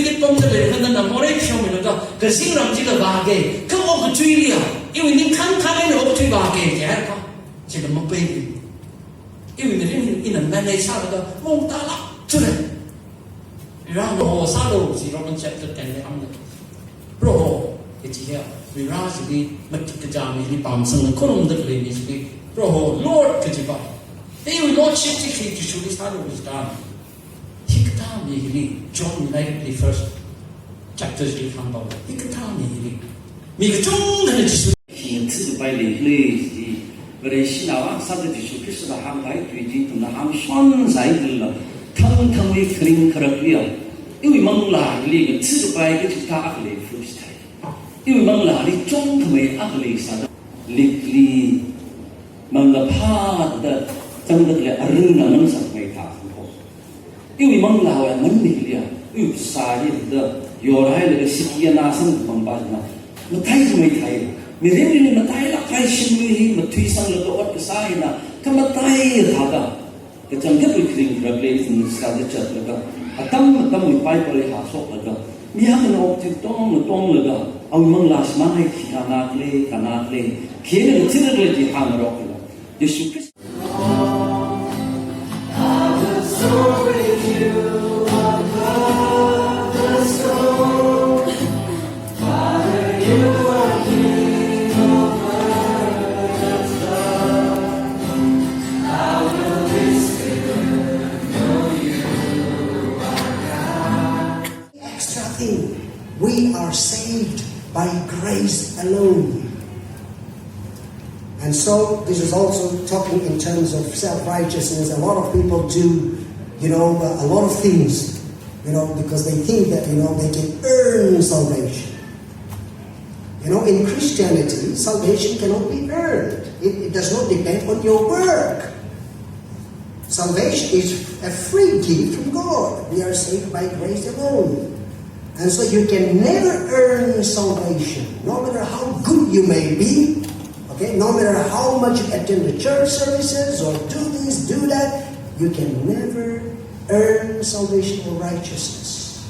追的帮着人，可能那么来飘没了个，可是让这个瓦给，可我个追了，因为你看他们我追瓦给，这样个，这个么背的，因为人一能买来啥那个，蒙大了出来，然后啥都是我们讲的讲的他们的，不过这些为啥是的，没这个家里的帮生的，可能的里面是的，不过 Lord 这些吧，因为 Lord 是这些就说的啥都是的。John like the first chapters in Hambao. Ikatami. Mikajong na Jesu. Hints by the place. But I see now some Jesu Christ the Ham like to the Ham Swan Zaidilla. Tongue we clean correctly. You Mangla, leave it by the Tarley first time. You Mangla, the John to me ugly son. Little Mangla the Tangla Aruna Nuns of my task. You among Lao and Mundilia, you side the your island city and Asan Bombardna. Matai may tie. Mirabin Matai, I should be him, a twist on the what the sign. Kamatai Haga. The Tangabu clean revelation in Scottish Church. A tongue with Bible has over the Miaman optic dong, the dong laga. Among last night, cannot lay. Killing the Tinnergy Hammer Opera. You should kiss. We are saved by grace alone. And so this is also talking in terms of self-righteousness. A lot of people do, a lot of things, because they think that, they can earn salvation. In Christianity, salvation cannot be earned. It does not depend on your work. Salvation is a free gift from God. We are saved by grace alone. And so you can never earn salvation, no matter how good you may be, okay? No matter how much you attend the church services or do this, do that, you can never earn salvation or righteousness.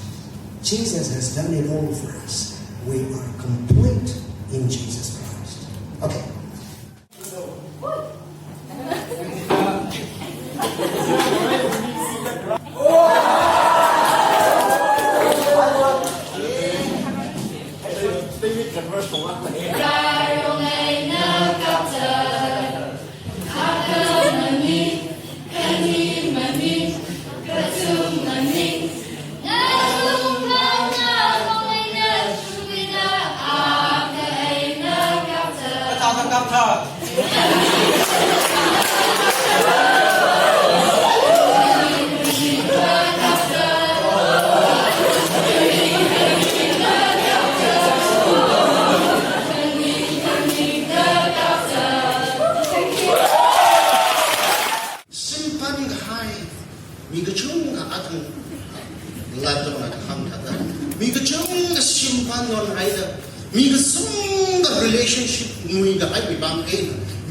Jesus has done it all for us. We are complete in Jesus Christ. Okay. Relationship we the I become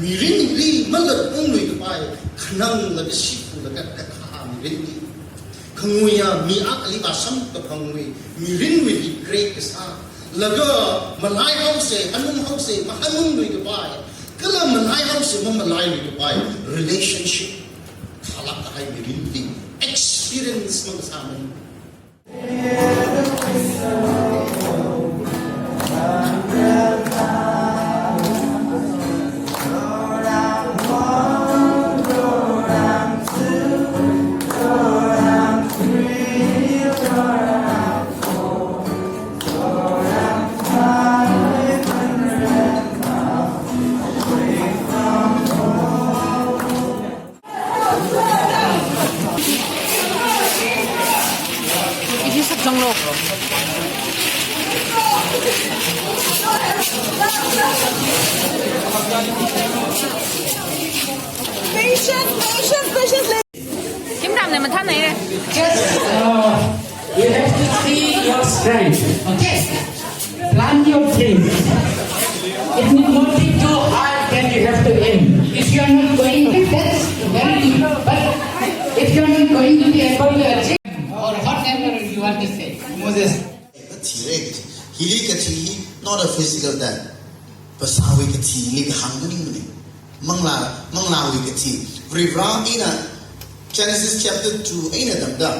we really mother only the by Kanang the ship the really Kanguya mi akaliba some the Kangui we ring with the great is Laga Malay house Anum house Mahanum with the by Kala Malay house Malay with the by relationship Kalaka I really experience no salmon. Patience. Kiếm đầm này mình thắt này đây. You have to see your strength. Okay. Plan your things. If you not be too hard, then you have to aim. If you are not going to, that's very good. But if you are not going to be able to achieve or whatever you are what he said. Moses. He not a physical death. Pasawi kati lig hangani mani. Mangla we kati. Rivra ina Genesis chapter 2 ina damda.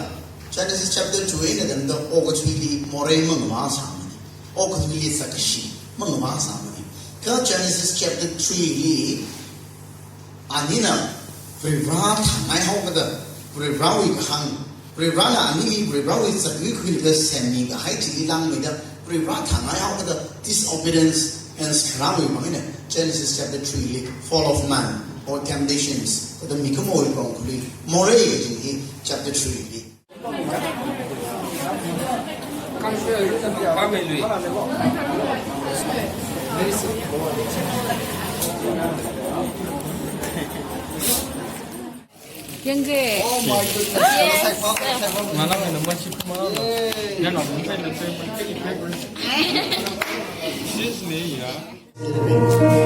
Genesis chapter 2 ina damda okatwili more mangwa samani. Okatwili sakashi mangwa samani. Ka Genesis chapter 3 li anina rivra tangai hokada. Rivra we hang. Rivra na anili rivra we sakwi kwilga semi ga haiti lang me da. Rivra tangai hokada disobedience. And Genesis chapter 3, fall of man or temptations. The Mikamo conclude. More chapter 3. Younger. Oh my goodness. Malam number 10. Yan ang paper. Excuse me, yeah.